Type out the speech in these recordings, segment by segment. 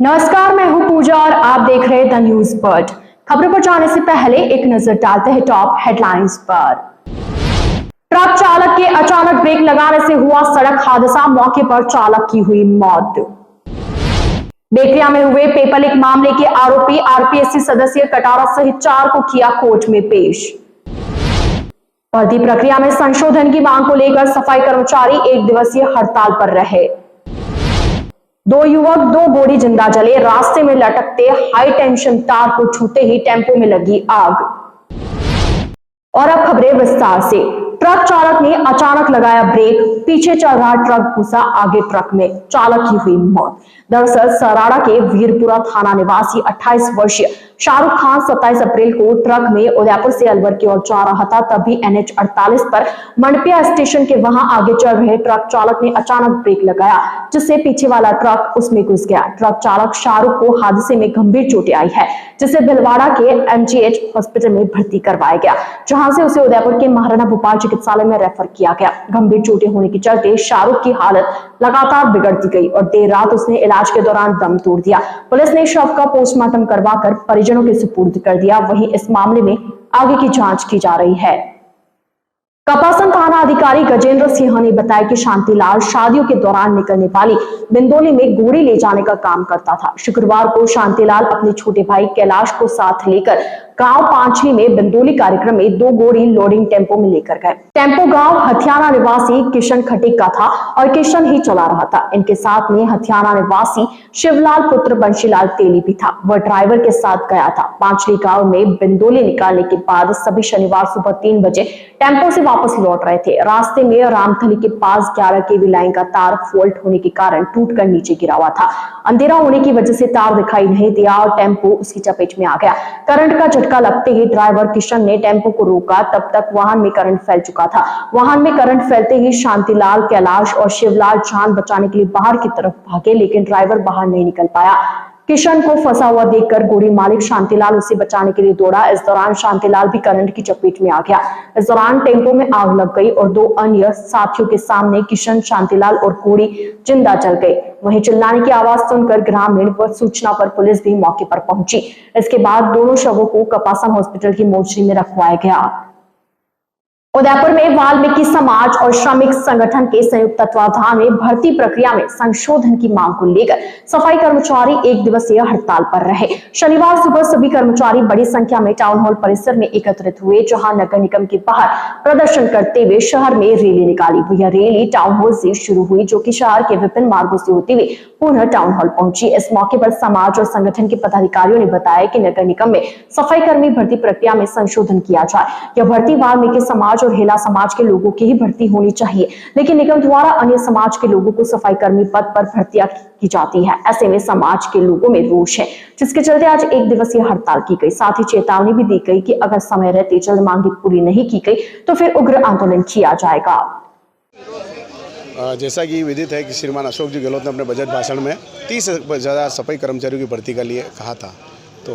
नमस्कार, मैं हूं पूजा और आप देख रहे हैं द न्यूज बर्ड। खबरों पर जाने से पहले एक नजर डालते हैं टॉप हेडलाइंस पर। ट्रक चालक के अचानक ब्रेक लगाने से हुआ सड़क हादसा, मौके पर चालक की हुई मौत। बेकरिया में हुए पेपर लीक मामले के आरोपी आरपीएससी सदस्य कटारा सहित 4 को किया कोर्ट में पेश। भर्ती प्रक्रिया में संशोधन की मांग को लेकर सफाई कर्मचारी 1 दिवसीय हड़ताल पर रहे। 2 युवक 2 बोरी जिंदा जले, रास्ते में लटकते हाई टेंशन तार को छूते ही टेंपो में लगी आग। और अब खबरें विस्तार से। ट्रक चालक ने अचानक लगाया ब्रेक, पीछे चल रहा ट्रक घुसा आगे ट्रक में, चालक की हुई मौत। दरअसल सराड़ा के वीरपुरा थाना निवासी 28 वर्षीय शाहरुख खान 27 अप्रैल को ट्रक में उदयपुर से अलवर की ओर जा रहा था। तभी NH 48 पर मंडपिया स्टेशन के वहां आगे चल रहे ट्रक चालक ने अचानक ब्रेक लगाया, जिससे पीछे वाला ट्रक उसमें घुस गया। ट्रक चालक शाहरुख को हादसे में गंभीर चोटें आई है, जिसे भिलवाड़ा के MGH हॉस्पिटल में भर्ती करवाया गया, जहां से उसे उदयपुर के महाराणा भोपाल चिकित्सालय में रेफर किया गया। गंभीर चोटें होने के चलते शाहरुख की हालत लगातार बिगड़ती गई और देर रात उसने इलाज के दौरान दम तोड़ दिया। पुलिस ने शव का पोस्टमार्टम करवाकर परिजनों के सुपुर्द कर दिया। वहीं इस मामले में आगे की जांच की जा रही है। कपासन थाना अधिकारी गजेंद्र सिंह ने बताया कि शांतिलाल शादियों के दौरान निकलने वाली बिंदोली में गोड़ी ले जाने का काम करता था। शुक्रवार को शांतिलाल अपने छोटे भाई कैलाश को साथ लेकर गांव पांचली में बिंदोली कार्यक्रम में 2 गोड़ी लोडिंग टेंपो में लेकर गए। टेंपो गांव हथियाना निवासी किशन खटीक का था और किशन ही चला रहा था। इनके साथ में हथियाना निवासी शिवलाल पुत्र बंशीलाल तेली भी था। वह ड्राइवर के साथ गया था। पांचली गांव में बिंदोली निकालने के बाद सभी शनिवार सुबह 3 बजे टेंपो से वापस लौट रहे थे। रास्ते में रामथली के पास 11 kV लाइन का तार फॉल्ट होने के कारण टूटकर नीचे गिरा हुआ था। अंधेरा होने की वजह से तार दिखाई नहीं दिया और टेंपो उसकी चपेट में आ गया। करंट का झटका लगते ही ड्राइवर किशन ने टेंपो को रोका। तब तक वाहन में करंट फैल चुका था। वाहन में करंट फैलते ही शांतिलाल, कैलाश और शिवलाल जान बचाने के लिए बाहर की तरफ भागे, लेकिन ड्राइवर बाहर नहीं निकल पाया। किशन को फंसा हुआ देखकर गोड़ी मालिक शांतिलाल उसे बचाने के लिए दौड़ा। इस दौरान शांतिलाल भी करंट की चपेट में आ गया। इस दौरान टेंपो में आग लग गई और 2 अन्य साथियों के सामने किशन, शांतिलाल और गोड़ी जिंदा जल गए। वहीं चिल्लाने की आवाज सुनकर ग्रामीण व सूचना पर पुलिस भी मौके पर पहुंची। इसके बाद दोनों शवों को कपासन हॉस्पिटल की मोर्चरी में रखवाया गया। उदयपुर में वाल्मीकि समाज और श्रमिक संगठन के संयुक्त तत्वाधान में भर्ती प्रक्रिया में संशोधन की मांग को लेकर सफाई कर्मचारी 1 दिवसीय हड़ताल पर रहे। शनिवार सुबह सभी कर्मचारी बड़ी संख्या में टाउन हॉल परिसर में एकत्रित हुए, जहां नगर निगम के बाहर प्रदर्शन करते हुए शहर में रैली निकाली। यह रैली टाउन हॉल से शुरू हुई, जो कि शहर के विभिन्न मार्गों से होते हुए पुनः टाउन हॉल पहुंची। इस मौके पर समाज और संगठन के पदाधिकारियों ने बताया कि नगर निगम में सफाई कर्मी भर्ती प्रक्रिया में संशोधन किया जाए। यह भर्ती वाल्मीकि समाज और हेला समाज के लोगों की ही भर्ती होनी चाहिए, लेकिन निगम द्वारा अन्य समाज के लोगों को सफाई कर्मी पद पर भर्तियां की जाती है। ऐसे में समाज के लोगों में रोष है, जिसके चलते आज 1 दिवसीय हड़ताल की गई। साथ ही चेतावनी भी दी गई कि अगर समय रहते जल्द मांगे पूरी नहीं की गई तो फिर उग्र आंदोलन किया जाएगा। जैसा कि विदित है कि श्रीमान अशोक जी गहलोत ने अपने बजट भाषण में 30,000 सफाई कर्मचारियों की भर्ती के लिए कहा था, तो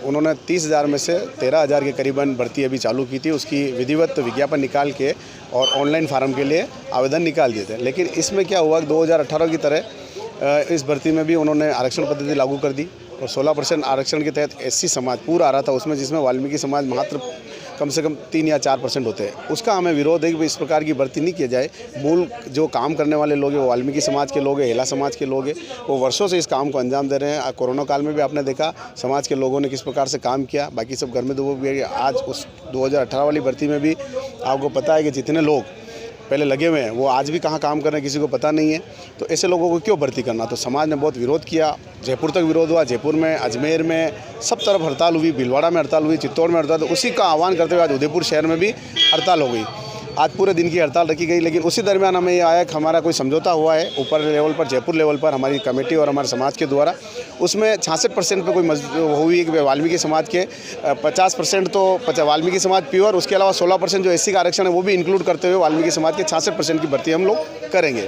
उन्होंने 30,000 में से 13,000 के करीबन भर्ती अभी चालू की थी। उसकी विधिवत विज्ञापन निकाल के और ऑनलाइन फार्म के लिए आवेदन निकाल दिए थे। लेकिन इसमें क्या हुआ, 2018 की तरह इस भर्ती में भी उन्होंने आरक्षण पद्धति लागू कर दी और 16% आरक्षण के तहत SC समाज पूरा आ रहा था उसमें, जिसमें वाल्मीकि समाज मात्र कम से कम 3 या 4% होते हैं। उसका हमें विरोध है कि इस प्रकार की भर्ती नहीं किया जाए। मूल जो काम करने वाले लोग हैं वो वाल्मीकि समाज के लोग हैं, हेला समाज के लोग हैं, वो वर्षों से इस काम को अंजाम दे रहे हैं। कोरोना काल में भी आपने देखा समाज के लोगों ने किस प्रकार से काम किया, बाकी सब घर में डूब गए। आज उस 2018 वाली भर्ती में भी आपको पता है कि जितने लोग पहले लगे हुए हैं वो आज भी कहाँ काम कर रहे हैं किसी को पता नहीं है। तो ऐसे लोगों को क्यों भर्ती करना। तो समाज ने बहुत विरोध किया, जयपुर तक विरोध हुआ, जयपुर में, अजमेर में, सब तरफ हड़ताल हुई, भीलवाड़ा में हड़ताल हुई, चित्तौड़ में हड़ताल। तो उसी का आह्वान करते हुए आज उदयपुर शहर में भी हड़ताल हो गई। आज पूरे दिन की हड़ताल रखी गई। लेकिन उसी दरमियान हमें ये आया कि हमारा कोई समझौता हुआ है ऊपर लेवल पर, जयपुर लेवल पर हमारी कमेटी और हमारे समाज के द्वारा। उसमें 66% पर कोई हुई कि वाल्मीकि समाज के 50% तो वाल्मीकि समाज प्योर, उसके अलावा 16% जो SC का आरक्षण है वो भी इंक्लूड करते हुए वाल्मीकि समाज के 66% की भर्ती हम लोग करेंगे।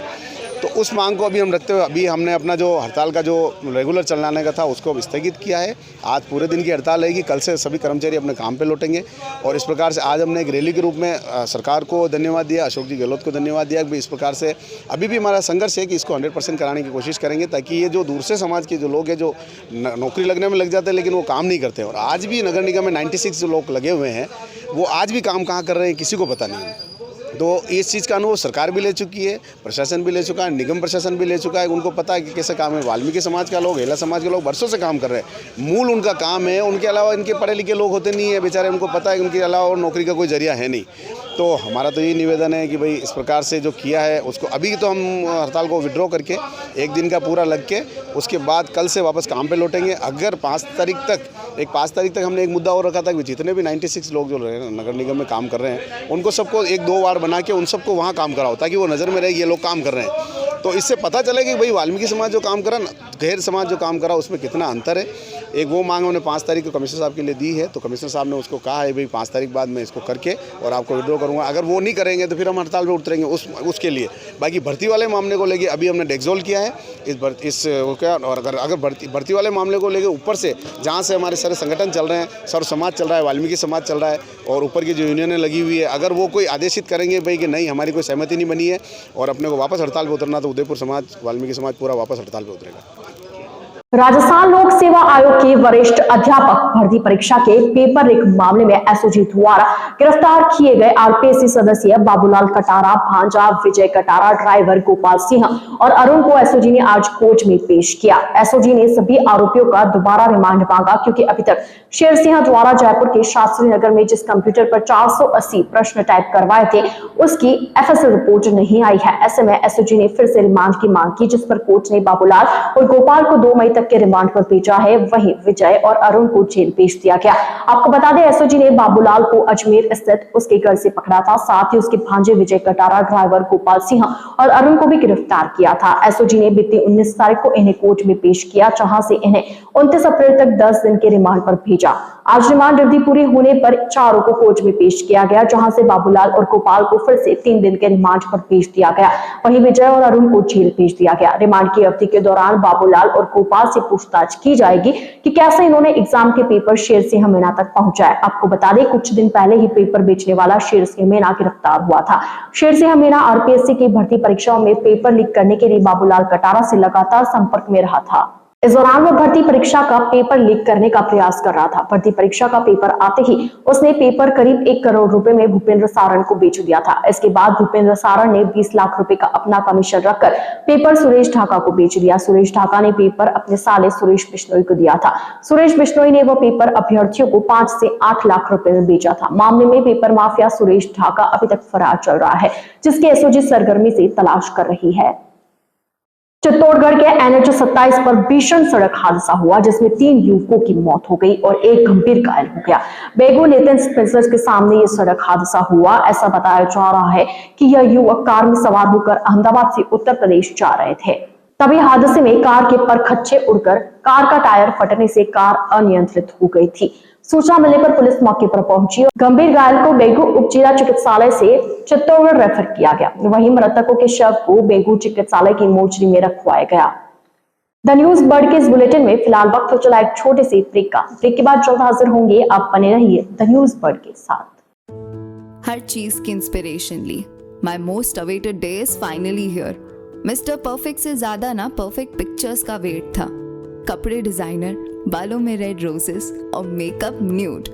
तो उस मांग को अभी हम रखते हुए अभी हमने अपना जो हड़ताल का जो रेगुलर चलाने का था उसको अब स्थगित किया है। आज पूरे दिन की हड़ताल रहेगी, कल से सभी कर्मचारी अपने काम पे लौटेंगे और इस प्रकार से आज हमने एक रैली के रूप में सरकार को धन्यवाद दिया, अशोक जी गहलोत को धन्यवाद दिया कि इस प्रकार से अभी भी हमारा संघर्ष है कि इसको 100% कराने की कोशिश करेंगे, ताकि ये जो दूर से समाज के जो लोग हैं जो नौकरी लगने में लग जाते हैं लेकिन वो काम नहीं करते, और आज भी नगर निगम में 96 जो लोग लगे हुए हैं वो आज भी काम कहाँ कर रहे हैं किसी को पता नहीं है। तो इस चीज़ का अनुभव सरकार भी ले चुकी है, प्रशासन भी ले चुका है, निगम प्रशासन भी ले चुका है। उनको पता है कि कैसे काम है। वाल्मीकि समाज का लोग, हेला समाज के लोग वर्षों से काम कर रहे हैं, मूल उनका काम है। उनके अलावा इनके पढ़े लिखे लोग होते नहीं है बेचारे, उनको पता है उनके अलावा और नौकरी का कोई जरिया है नहीं। तो हमारा तो ये निवेदन है कि भाई इस प्रकार से जो किया है उसको अभी तो हम हड़ताल को विड्रॉ करके एक दिन का पूरा लग के उसके बाद कल से वापस काम पे लौटेंगे। अगर 5 तारीख तक हमने एक मुद्दा और रखा था कि जितने भी 96 लोग जो नगर निगम में काम कर रहे हैं उनको सबको 1-2 वार्ड बना के उन सबको वहाँ काम कराओ, ताकि वो नज़र में रहे ये लोग काम कर रहे हैं। तो इससे पता चले कि भाई वाल्मीकि समाज जो काम करा, गैर समाज जो काम करा, उसमें कितना अंतर है। एक वो मांग हमने 5 तारीख को कमिश्नर साहब के लिए दी है, तो कमिश्नर साहब ने उसको कहा है भाई 5 तारीख बाद मैं इसको करके और आपको विड्रॉ करूँगा। अगर वो नहीं करेंगे तो फिर हम हड़ताल पर उतरेंगे उसके लिए। बाकी भर्ती वाले मामले को लेके अभी हमने डेक्सोल किया है और अगर भर्ती वाले मामले को लेके ऊपर से जहाँ से हमारे सारे संगठन चल रहे हैं, सर्व समाज चल रहा है, वाल्मीकि समाज चल रहा है और ऊपर की जो यूनियनें लगी हुई है, अगर वो कोई आदेशित करेंगे भाई कि नहीं हमारी कोई सहमति नहीं बनी है और अपने को वापस हड़ताल पर उतरना, तो उदयपुर समाज, वाल्मीकि समाज पूरा वापस हड़ताल पर उतरेगा। राजस्थान लोक सेवा आयोग के वरिष्ठ अध्यापक भर्ती परीक्षा के पेपर लीक मामले में एसओजी द्वारा गिरफ्तार किए गए आरपीएससी सदस्य बाबूलाल कटारा, भांजा विजय कटारा, ड्राइवर गोपाल सिंह और अरुण को एसओजी ने आज कोर्ट में पेश किया। एसओजी ने सभी आरोपियों का दोबारा रिमांड मांगा, क्योंकि अभी तक शेर सिंह द्वारा जयपुर के शास्त्री नगर में जिस कंप्यूटर पर 480 प्रश्न टाइप करवाए थे उसकी एफएसएल रिपोर्ट नहीं आई है। ऐसे में एसओजी ने फिर से रिमांड की मांग की, जिस पर कोर्ट ने बाबूलाल और गोपाल को 2 मई तक के रिमांड पर भेजा है। वहीं विजय और अरुण को जेल भेज दिया गया। आपको बता दें एसओजी ने बाबूलाल को अजमेर स्थित उसके घर से पकड़ा था, साथ ही उसके भांजे विजय कटारा, ड्राइवर गोपाल सिंह और अरुण को भी गिरफ्तार किया था। एसओजी ने बीती 19 तारीख को इन्हें कोर्ट में पेश किया, जहां से इन्हें 29 अप्रैल तक 10 दिन के रिमांड पर भेजा। आज रिमांड अवधि पूरी होने पर चारों को कोर्ट में पेश किया गया, जहां से बाबूलाल और गोपाल को फिर से 3 दिन के रिमांड पर भेज दिया गया। वहीं विजय और अरुण को जेल भेज दिया गया। रिमांड की अवधि के दौरान बाबूलाल और गोपाल से पूछताछ की जाएगी कि कैसे इन्होंने एग्जाम के पेपर शेर सिंह मीणा तक पहुंचाए। आपको बता दें कुछ दिन पहले ही पेपर बेचने वाला शेर सिंह मीणा गिरफ्तार हुआ था। शेर सिंह मीणा आरपीएससी की भर्ती परीक्षाओं में पेपर लीक करने के लिए बाबूलाल कटारा से लगातार संपर्क में रहा था। इस दौरान वह भर्ती परीक्षा का पेपर लीक करने का प्रयास कर रहा था। भर्ती परीक्षा का पेपर आते ही उसने पेपर करीब 1 करोड़ रुपए में भूपेंद्र सारण को बेच दिया था। इसके बाद भूपेंद्र सारण ने 20 लाख रुपए का अपना कमीशन रखकर पेपर सुरेश ढाका को बेच दिया। सुरेश ढाका ने पेपर अपने साले सुरेश बिश्नोई को दिया था। सुरेश बिश्नोई ने वह पेपर अभ्यर्थियों को 5 से 8 लाख रुपए में बेचा था। मामले में पेपर माफिया सुरेश ढाका अभी तक फरार चल रहा है, जिसके एसओजी सरगर्मी से तलाश कर रही है। चित्तौड़गढ़ के एनएच 27 पर भीषण सड़क हादसा हुआ, जिसमें 3 युवकों की मौत हो गई और 1 गंभीर घायल हो गया। बेगू नेतन स्पेंसर्स के सामने ये सड़क हादसा हुआ। ऐसा बताया जा रहा है कि यह युवक कार में सवार होकर अहमदाबाद से उत्तर प्रदेश जा रहे थे। तभी हादसे में कार के परखच्चे उड़कर कार का टायर फटने से कार अनियंत्रित हो गई थी। सूचना मिलने पर पुलिस मौके पर पहुंची और गंभीर घायल को बेगू उप जिला चिकित्सालय से चित्तौड़गढ़ रेफर किया गया। वहीं मृतकों के शव को बेगू चिकित्सालय की मोर्चरी में रखवाया गया। द न्यूज बर्ड के इस बुलेटिन में फिलहाल वक्त हो चला एक छोटे से ब्रेक का। ब्रेक के बाद जल्द हाजिर होंगे। आप बने रहिए द न्यूज बर्ड के साथ। हर चीज की इंस्पिरेशन ली। My most awaited day is finally here. Mister perfect से ज्यादा ना परफेक्ट पिक्चर्स का वेट था। कपड़े डिजाइनर, बालों में रेड रोजेस और मेकअप न्यूड,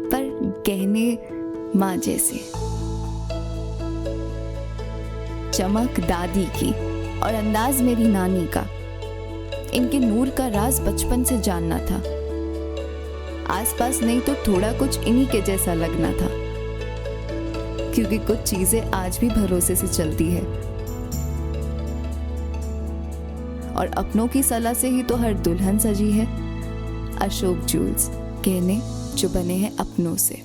पर गहने माँ जैसे। चमक दादी की और अंदाज मेरी नानी का। इनके नूर का राज बचपन से जानना था। आसपास नहीं तो थोड़ा कुछ इन्हीं के जैसा लगना था, क्योंकि कुछ चीजें आज भी भरोसे से चलती है और अपनों की सलाह से ही तो हर दुल्हन सजी है। अशोक ज्वेल्स, गहने जो बने हैं अपनों से।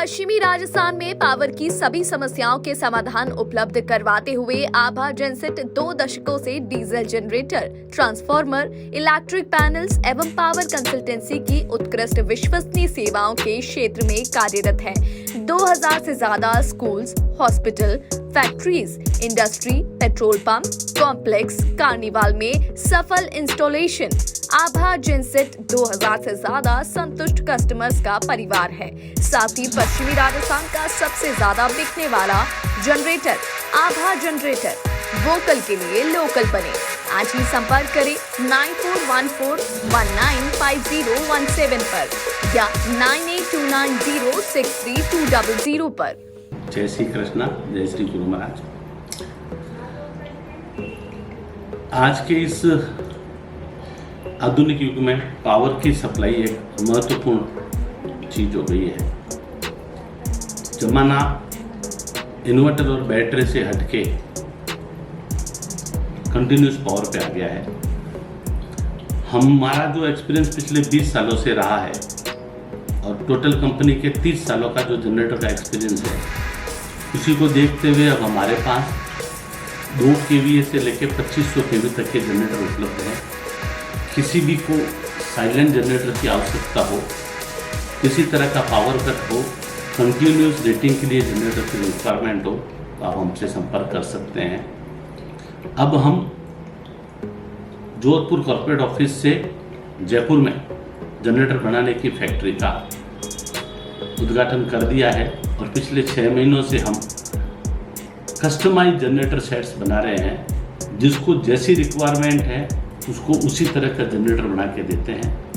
पश्चिमी राजस्थान में पावर की सभी समस्याओं के समाधान उपलब्ध करवाते हुए आभा जेनसेट 2 दशकों से diesel generator, transformer, electric panels एवं पावर कंसल्टेंसी की उत्कृष्ट विश्वसनीय सेवाओं के क्षेत्र में कार्यरत है। 2000 से ज्यादा schools, hospital, factories, industry, petrol pump, complex, carnival में सफल इंस्टॉलेशन। आभा जेनसेट 2000 से ज्यादा संतुष्ट कस्टमर्स का परिवार है। साथ ही पश्चिमी राजस्थान का सबसे ज्यादा बिकने वाला जनरेटर आभा जनरेटर। वोकल के लिए लोकल बने। आज ही संपर्क करें 9414195017 पर या 9829063200 पर। जय श्री कृष्णा, जय श्री गुरु महाराज। आज के इस आधुनिक युग में पावर की सप्लाई एक महत्वपूर्ण चीज हो गई है। जमाना इन्वर्टर और बैटरी से हटके कंटिन्यूस पावर पे आ गया है। हमारा जो एक्सपीरियंस पिछले 20 सालों से रहा है और टोटल कंपनी के 30 सालों का जो जनरेटर का एक्सपीरियंस है, उसी को देखते हुए अब हमारे पास 2 kVA से लेकर 2500 kV तक के जनरेटर उपलब्ध हैं। किसी भी को साइलेंट जनरेटर की आवश्यकता हो, किसी तरह का पावर कट हो, कंटिन्यूस रेटिंग के लिए जनरेटर की रिक्वायरमेंट हो, तो आप हमसे संपर्क कर सकते हैं। अब हम जोधपुर कॉर्पोरेट ऑफिस से जयपुर में जनरेटर बनाने की फैक्ट्री का उद्घाटन कर दिया है और पिछले 6 महीनों से हम कस्टमाइज जनरेटर सेट्स बना रहे हैं। जिसको जैसी रिक्वायरमेंट है उसको उसी तरह का जनरेटर बना के देते हैं।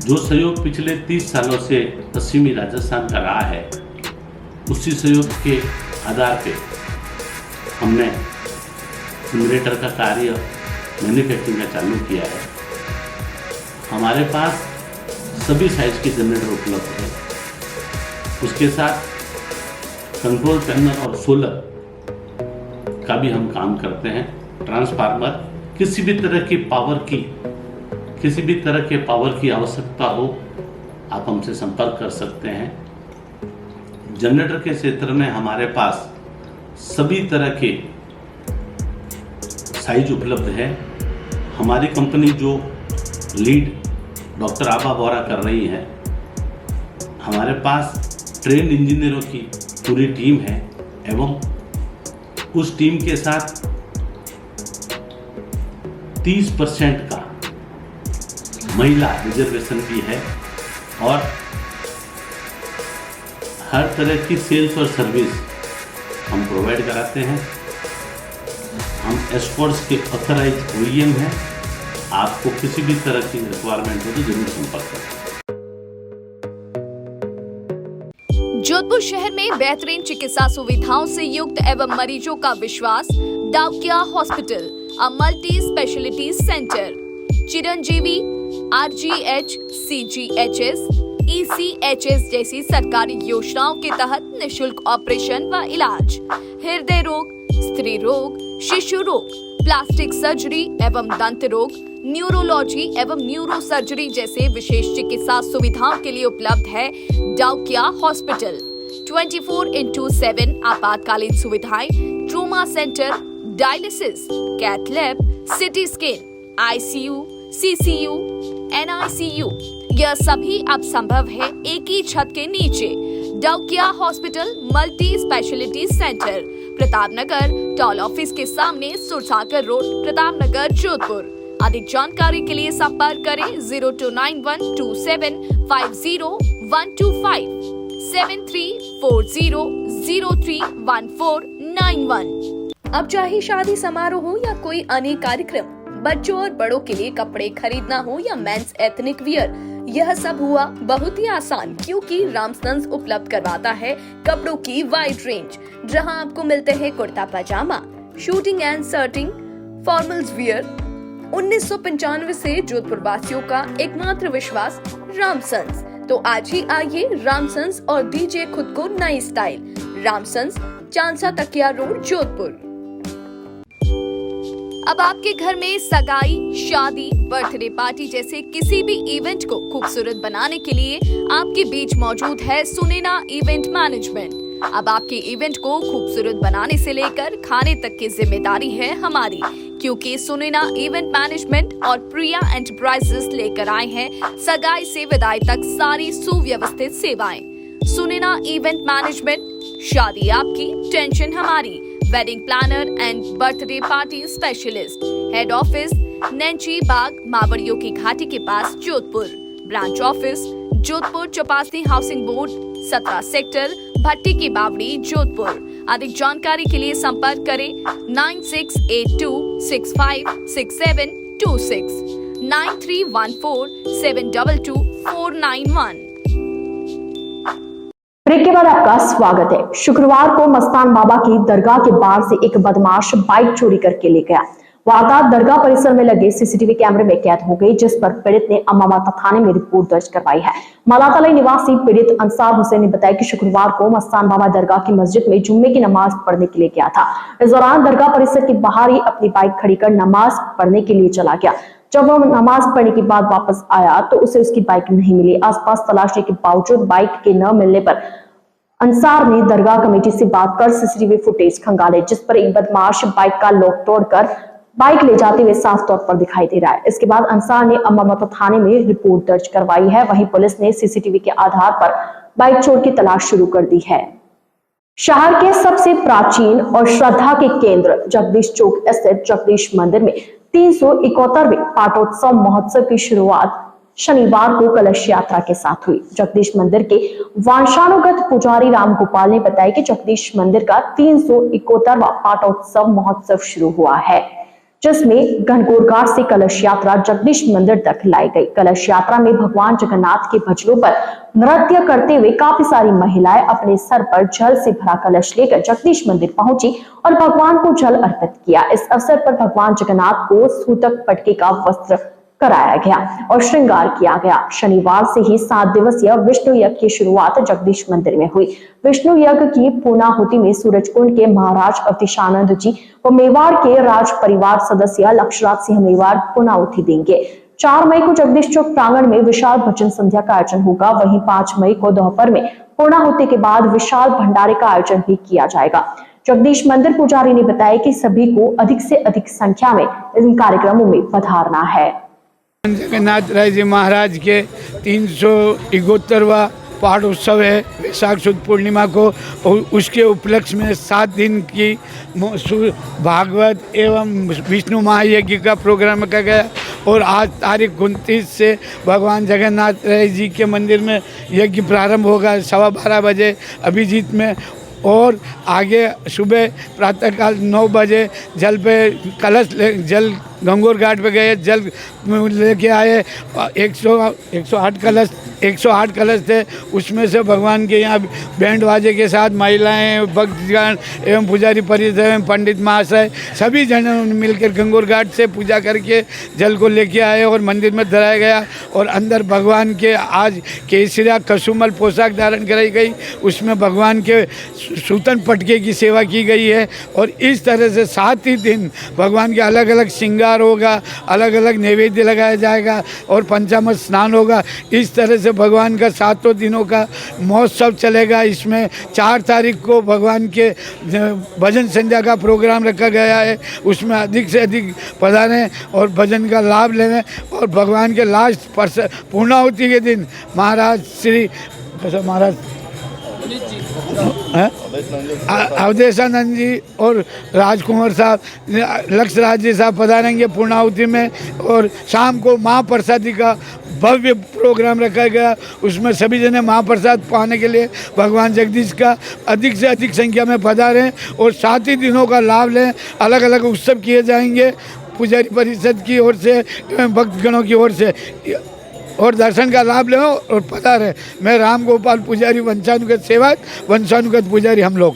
जो सहयोग पिछले 30 सालों से पश्चिमी राजस्थान का रहा है, उसी सहयोग के आधार पे हमने जनरेटर का कार्य मैन्युफैक्चरिंग का चालू किया है। हमारे पास सभी साइज के जनरेटर उपलब्ध है। उसके साथ कंट्रोल पैनल और सोलर का भी हम काम करते हैं। ट्रांसफार्मर, किसी भी तरह के पावर की आवश्यकता हो, आप हमसे संपर्क कर सकते हैं। जनरेटर के क्षेत्र में हमारे पास सभी तरह के साइज उपलब्ध है। हमारी कंपनी जो लीड डॉक्टर आभा बोरा कर रही है, हमारे पास ट्रेन इंजीनियरों की पूरी टीम है एवं उस टीम के साथ 30% का महिला रिजर्वेशन भी है और हर तरह की सेल्स और सर्विस हम प्रोवाइड कराते हैं। हम एस्कॉर्ट्स के ऑथराइज OEM हैं। आपको किसी भी तरह की रिक्वायरमेंट हो तो जरूर संपर्क करें। जोधपुर शहर में बेहतरीन चिकित्सा सुविधाओं से युक्त एवं मरीजों का विश्वास Daukiya hospital, a multi speciality centre. Chiranjeevi, RGH, CGHS, ECHS जैसी सरकारी योजनाओं के तहत निशुल्क ऑपरेशन व इलाज, हृदय रोग, स्त्री रोग, शिशु रोग, प्लास्टिक सर्जरी एवं दंत रोग, न्यूरोलॉजी एवं न्यूरो सर्जरी जैसे विशेष चिकित्सा सुविधाओं के लिए उपलब्ध है डाउकिया हॉस्पिटल। 24/7 आपातकालीन सुविधाएं, trauma centre, dialysis, cath lab, CT scan, ICU, CCU, NICU, यह सभी अब संभव है एक ही छत के नीचे। Daukiya hospital multi speciality centre, Pratapnagar toll office के सामने, सुरसागर रोड, प्रतापनगर, जोधपुर। अधिक जानकारी के लिए संपर्क करें 02912750 7340031491। अब चाहे शादी समारोह हो या कोई अन्य कार्यक्रम, बच्चों और बड़ों के लिए कपड़े खरीदना हो या मेंस एथनिक वियर, यह सब हुआ बहुत ही आसान, क्योंकि रामसन्स उपलब्ध करवाता है कपड़ों की वाइड रेंज, जहां आपको मिलते हैं kurta pyjama, suiting and shirting, formals wear. 1995 से जोधपुर वासियों का एकमात्र विश्वास रामसन्स। तो आज ही आइए रामसन्स और दीजिए खुद को नई स्टाइल। रामसन्स, चांसा तकिया रोड, जोधपुर। अब आपके घर में सगाई, शादी, बर्थडे पार्टी जैसे किसी भी इवेंट को खूबसूरत बनाने के लिए आपके बीच मौजूद है सुनैना इवेंट मैनेजमेंट। अब आपके इवेंट को खूबसूरत बनाने से लेकर खाने तक की जिम्मेदारी है हमारी, क्योंकि सुनैना इवेंट मैनेजमेंट और प्रिया एंटरप्राइजेस लेकर आए हैं सगाई से विदाई तक सारी सुव्यवस्थित सेवाएं। सुनैना इवेंट मैनेजमेंट, शादी आपकी, टेंशन हमारी। Wedding planner and birthday party specialist. Head office Nainchi Bagh, मावड़ियों की घाटी के पास, Jodhpur. Branch office Jodhpur Chopasni housing board, 17 sector, Bhatti की बावड़ी, जोधपुर। अधिक जानकारी के लिए संपर्क करें 9682656726, 9314722491। ब्रेक के बाद आपका स्वागत है। शुक्रवार को मस्तान बाबा की दरगाह के बाहर से एक बदमाश बाइक चोरी करके ले गया। वारदात दरगाह परिसर में लगे सीसीटीवी कैमरे में कैद हो गई, जिस पर पीड़ित ने अम्मा माता थाने में रिपोर्ट दर्ज करवाई है। मलातलाई निवासी पीड़ित अंसार हुसैन ने बताया कि शुक्रवार को मस्तान बाबा दरगाह की मस्जिद में जुम्मे की नमाज पढ़ने के लिए गया था। इस दौरान दरगाह परिसर के बाहर ही अपनी बाइक खड़ी कर नमाज पढ़ने के लिए चला गया। जब वह नमाज पढ़ने के बाद वापस आया तो उसे उसकी बाइक नहीं मिली। आसपास तलाशने के बावजूद बाइक के न मिलने पर अंसार ने दरगाह कमेटी से बात कर सीसीटीवी फुटेज खंगाले, जिस पर एक बदमाश बाइक का लॉक तोड़कर बाइक ले जाते हुए साफ तौर पर दिखाई दे रहा है। इसके बाद अंसार ने अम्मा माता थाने में रिपोर्ट दर्ज करवाई है। वहीं पुलिस ने सीसीटीवी के आधार पर बाइक चोर की तलाश शुरू कर दी है। शहर के सबसे प्राचीन और श्रद्धा के केंद्र जगदीश चौक स्थित जगदीश मंदिर में 371वें पाटोत्सव महोत्सव की शुरुआत शनिवार को कलश यात्रा के साथ हुई। जगदीश मंदिर के वंशानुगत पुजारी राम गोपाल ने बताया कि जगदीश मंदिर का 371वां पाटोत्सव महोत्सव शुरू हुआ है, जिसमें घनघोर घाट से कलश यात्रा जगदीश मंदिर तक लाई गई। कलश यात्रा में भगवान जगन्नाथ के भजनों पर नृत्य करते हुए काफी सारी महिलाएं अपने सर पर जल से भरा कलश लेकर जगदीश मंदिर पहुंची और भगवान को जल अर्पित किया। इस अवसर पर भगवान जगन्नाथ को सूतक पटके का वस्त्र कराया गया और श्रृंगार किया गया। शनिवार से ही 7 दिवसीय विष्णु यज्ञ की शुरुआत जगदीश मंदिर में हुई। विष्णु यज्ञ की पूर्णाहुति में सूरजकुंड के महाराज अवधेशानंद जी व मेवाड़ के राज परिवार सदस्य लक्षराज सिंह मेवाड़ पूर्णाहुति देंगे। 4 मई को जगदीश चौक प्रांगण में विशाल भजन संध्या का आयोजन होगा। वहीं 5 मई को दोपहर में पूर्णाहुति के बाद विशाल भंडारे का आयोजन भी किया जाएगा। जगदीश मंदिर पुजारी ने बताया कि सभी को अधिक से अधिक संख्या में इन कार्यक्रमों में पधारना है। जगन्नाथ राय जी महाराज के 371वां पाठोत्सव है वैशाख शुद्ध पूर्णिमा को, और उसके उपलक्ष्य में 7 दिन की भागवत एवं विष्णु महायज्ञ का प्रोग्राम रखा गया। और आज तारीख 29 से भगवान जगन्नाथ राय जी के मंदिर में यज्ञ प्रारंभ होगा 12:15 बजे अभिजीत में, और आगे सुबह प्रातःकाल 9 बजे जल पे कलश जल घनघोर घाट पे गए, जल लेके आए। 108 कलश थे, उसमें से भगवान के यहाँ बैंड बाजे के साथ महिलाएं, भक्तगण एवं पुजारी परिषद एवं पंडित महाशय सभी जनों ने मिलकर घनघोर घाट से पूजा करके जल को लेके आए और मंदिर में धराया गया। और अंदर भगवान के आज केसरिया कसुमल पोशाक धारण कराई गई, उसमें भगवान के सूतन पटके की सेवा की गई है। और इस तरह से 7 ही दिन भगवान के अलग अलग श्रृंगार होगा, अलग अलग नैवेद्य लगाया जाएगा और पंचामृत स्नान होगा। इस तरह से भगवान का 7 दिनों का महोत्सव चलेगा। इसमें 4 तारीख को भगवान के भजन संध्या का प्रोग्राम रखा गया है, उसमें अधिक से अधिक पधारें और भजन का लाभ लें। और भगवान के लास्ट पूर्णाहुति के दिन महाराज श्री महाराज अवधेशानंद जी और राजकुमार साहब लक्षराज जी साहब पधारेंगे पूर्णाहुति में। और शाम को महाप्रसादी का भव्य प्रोग्राम रखा गया, उसमें सभी जने महाप्रसाद पाने के लिए भगवान जगदीश का अधिक से अधिक संख्या में पधारें और 7 ही दिनों का लाभ लें। अलग अलग उत्सव किए जाएंगे पुजारी परिषद की ओर से एवं भक्तगणों की ओर से, और दर्शन का लाभ लें और पधारें। मैं राम गोपाल पुजारी वंशानुगत सेवक, वंशानुगत पुजारी हम लोग।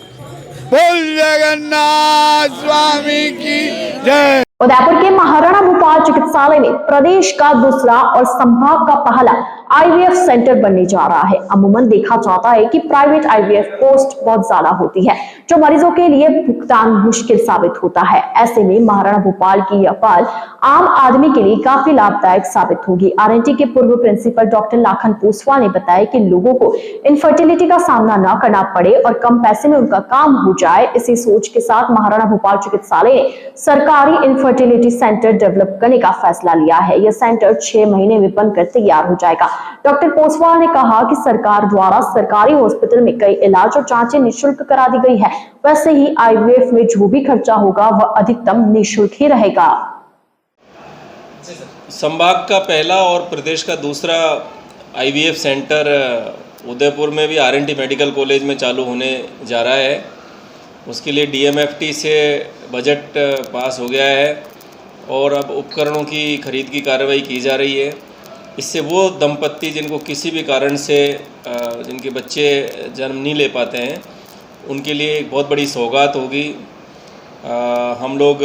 बोल जगन्नाथ स्वामी की जय। उदयपुर के महाराणा भोपाल चिकित्सालय में प्रदेश का दूसरा और संभाग का पहला आईवीएफ सेंटर बनने जा रहा है। अमूमन देखा जाता है कि प्राइवेट आईवीएफ कॉस्ट बहुत ज्यादा होती है, जो मरीजों के लिए भुगतान मुश्किल साबित होता है। ऐसे में महाराणा भोपाल की यह पहल आम आदमी के लिए काफी लाभदायक साबित होगी। आरएनटी के पूर्व प्रिंसिपल डॉक्टर लाखन पोसवाल ने बताया कि लोगों को इनफर्टिलिटी का सामना न करना पड़े और कम पैसे में उनका काम हो जाए, इसी सोच के साथ महाराणा भोपाल चिकित्सालय ने सरकारी इनफर्टिलिटी सेंटर डेवलप करने का फैसला लिया है। यह सेंटर 6 महीने में बनकर तैयार हो जाएगा। डॉक्टर पोसवाल ने कहा कि सरकार द्वारा सरकारी हॉस्पिटल में कई इलाज और जांचें निःशुल्क करा दी गई है, वैसे ही आईवीएफ में जो भी खर्चा होगा वह अधिकतम निःशुल्क ही रहेगा। संभाग का पहला और प्रदेश का दूसरा आईवीएफ सेंटर उदयपुर में भी आरएनटी मेडिकल कॉलेज में चालू होने जा रहा है। उसके लिए डीएमएफटी से बजट पास हो गया है और अब उपकरणों की खरीद की कार्रवाई की जा रही है। इससे वो दंपत्ति जिनको किसी भी कारण से जिनके बच्चे जन्म नहीं ले पाते हैं, उनके लिए एक बहुत बड़ी सौगात होगी। हम लोग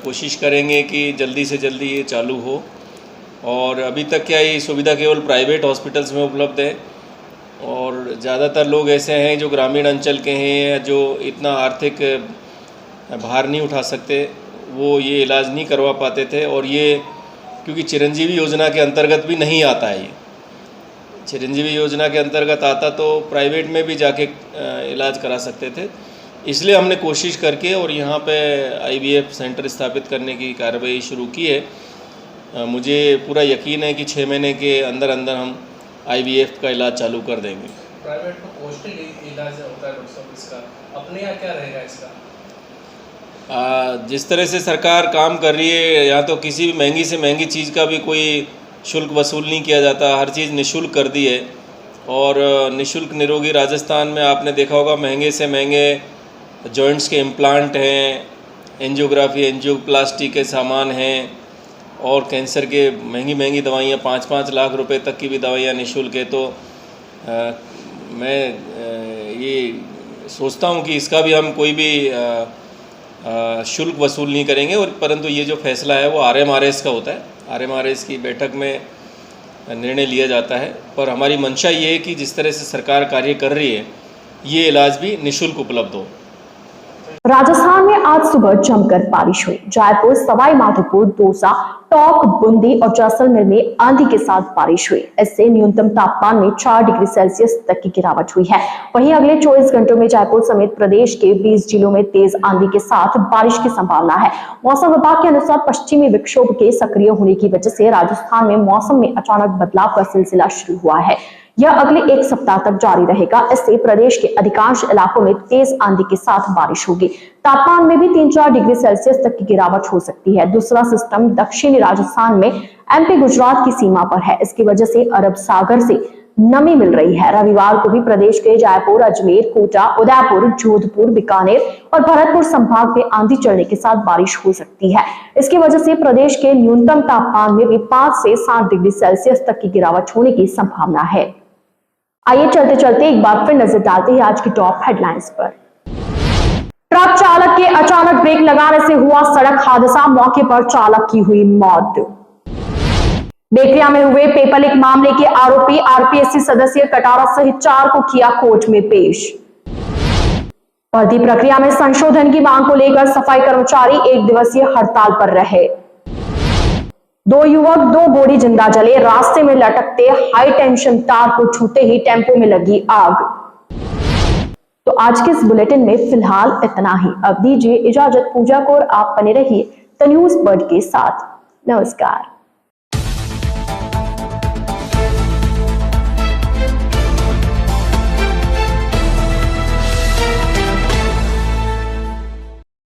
कोशिश करेंगे कि जल्दी से जल्दी ये चालू हो। और अभी तक क्या ये सुविधा केवल प्राइवेट हॉस्पिटल्स में उपलब्ध है और ज़्यादातर लोग ऐसे हैं जो ग्रामीण अंचल के हैं या जो इतना आर्थिक भार नहीं उठा सकते, वो ये इलाज नहीं करवा पाते थे। और ये क्योंकि चिरंजीवी योजना के अंतर्गत भी नहीं आता है, ये चिरंजीवी योजना के अंतर्गत आता तो प्राइवेट में भी जाके इलाज करा सकते थे। इसलिए हमने कोशिश करके और यहाँ पे आईवीएफ सेंटर स्थापित करने की कार्रवाई शुरू की है। मुझे पूरा यकीन है कि 6 महीने के अंदर अंदर हम आईवीएफ का इलाज चालू कर देंगे। प्राइवेट में कॉस्टली इलाज होता है डॉक्टर साहब, इसका अपने यहाँ क्या रहेगा इसका? जिस तरह से सरकार काम कर रही है, या तो किसी भी महंगी से महंगी चीज़ का भी कोई शुल्क वसूल नहीं किया जाता, हर चीज़ निःशुल्क कर दी है। और निःशुल्क निरोगी राजस्थान में आपने देखा होगा महंगे से महंगे जॉइंट्स के इम्प्लांट हैं, एंजियोग्राफी एंजियोप्लास्टी के सामान हैं और कैंसर के महंगी महंगी दवाइयाँ 5-5 लाख रुपए तक की भी दवाइयाँ निःशुल्क है। तो मैं ये सोचता हूँ कि इसका भी हम कोई भी शुल्क वसूल नहीं करेंगे। और परंतु ये जो फैसला है वो आरएमआरएस का होता है, आरएमआरएस की बैठक में निर्णय लिया जाता है। पर हमारी मंशा ये है कि जिस तरह से सरकार कार्य कर रही है, ये इलाज भी निःशुल्क उपलब्ध हो। राजस्थान में आज सुबह जमकर बारिश हुई। जयपुर, सवाई माधोपुर, दौसा, टोंक, बूंदी और जैसलमेर में आंधी के साथ बारिश हुई। इससे न्यूनतम तापमान में 4 डिग्री सेल्सियस तक की गिरावट हुई है। वहीं अगले 24 घंटों में जयपुर समेत प्रदेश के 20 जिलों में तेज आंधी के साथ बारिश की संभावना है। मौसम विभाग के अनुसार पश्चिमी विक्षोभ के सक्रिय होने की वजह से राजस्थान में मौसम में अचानक बदलाव का सिलसिला शुरू हुआ है। यह अगले 1 सप्ताह तक जारी रहेगा। इससे प्रदेश के अधिकांश इलाकों में तेज आंधी के साथ बारिश होगी। तापमान में भी 3-4 डिग्री सेल्सियस तक की गिरावट हो सकती है। दूसरा सिस्टम दक्षिणी राजस्थान में एमपी गुजरात की सीमा पर है। इसकी वजह से अरब सागर से नमी मिल रही है। रविवार को भी प्रदेश के जयपुर, अजमेर, कोटा, उदयपुर, जोधपुर, बीकानेर और भरतपुर संभाग में आंधी चलने के साथ बारिश हो सकती है। इसकी वजह से प्रदेश के न्यूनतम तापमान में भी 5 से 7 डिग्री सेल्सियस तक की गिरावट होने की संभावना है। आइए चलते चलते एक बार फिर नजर डालते हैं आज की टॉप हेडलाइंस पर। ट्रक चालक के अचानक ब्रेक लगाने से हुआ सड़क हादसा, मौके पर चालक की हुई मौत। बेकरिया में हुए पेपर लीक मामले के आरोपी आरपीएससी सदस्य कटारा सहित 4 को किया कोर्ट में पेश। भर्ती प्रक्रिया में संशोधन की मांग को लेकर सफाई कर्मचारी 1 दिवसीय हड़ताल पर रहे। 2 युवक 2 बोरी जिंदा जले, रास्ते में लटकते हाई टेंशन तार को छूते ही टेम्पो में लगी आग। तो आज के इस बुलेटिन में फिलहाल इतना ही। अब दीजिए इजाजत। पूजा को और आप बने रहिए द न्यूज बर्ड के साथ। नमस्कार।